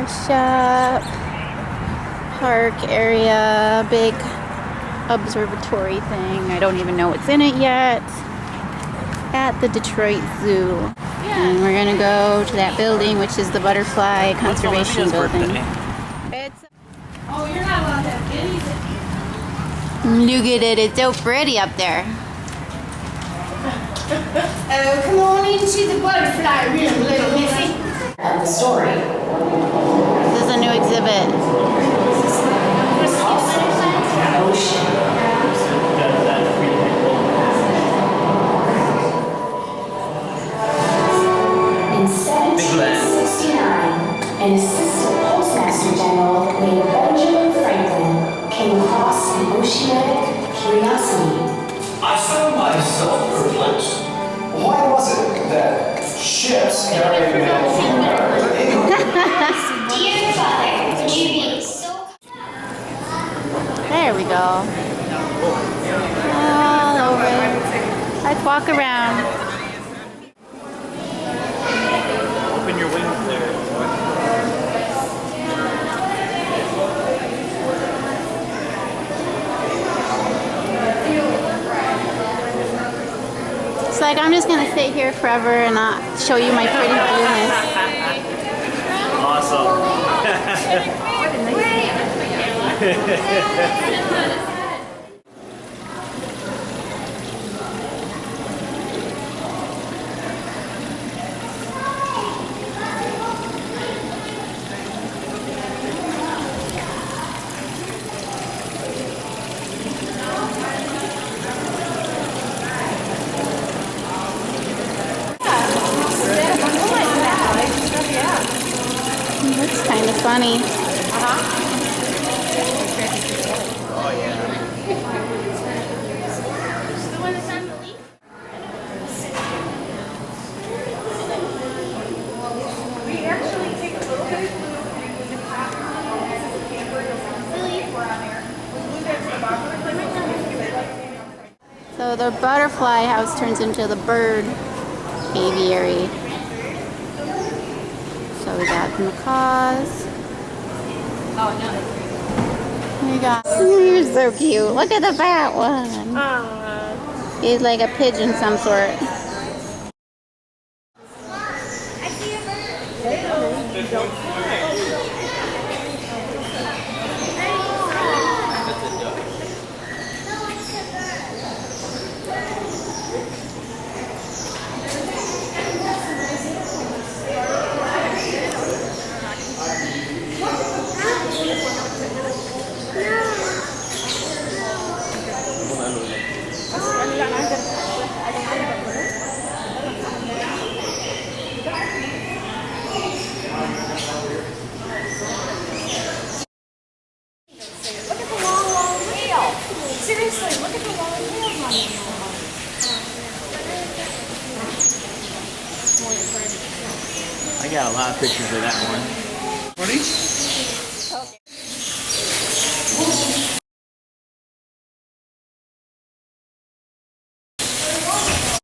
shop, park area, big observatory thing. I don't even know what's in it yet. At the Detroit Zoo. And we're gonna go to that building, which is the Butterfly Conservation Building. Oh, you're not allowed to have kitties. Look at it, it's so pretty up there. Come on in and see the butterfly room, little missy. Of the story. This is a new exhibit. Ocean. In 1769, an assistant postmaster general named Benjamin Franklin came across an oceanic curiosity. I found myself perplexed. Why was it that ships carrying mail from America to England? Dear Father, would you be so... There we go. All over. Let's walk around. Open your wings there. It's like I'm just gonna sit here forever and not show you my pretty blueness. Awesome. That's kind of funny. Oh yeah. So the butterfly house turns into the bird aviary. So we got macaws. We got. You're so cute. Look at the fat one. He's like a pigeon some sort. Seriously, look at the long nails on it. I got a lot of pictures of that one. What each?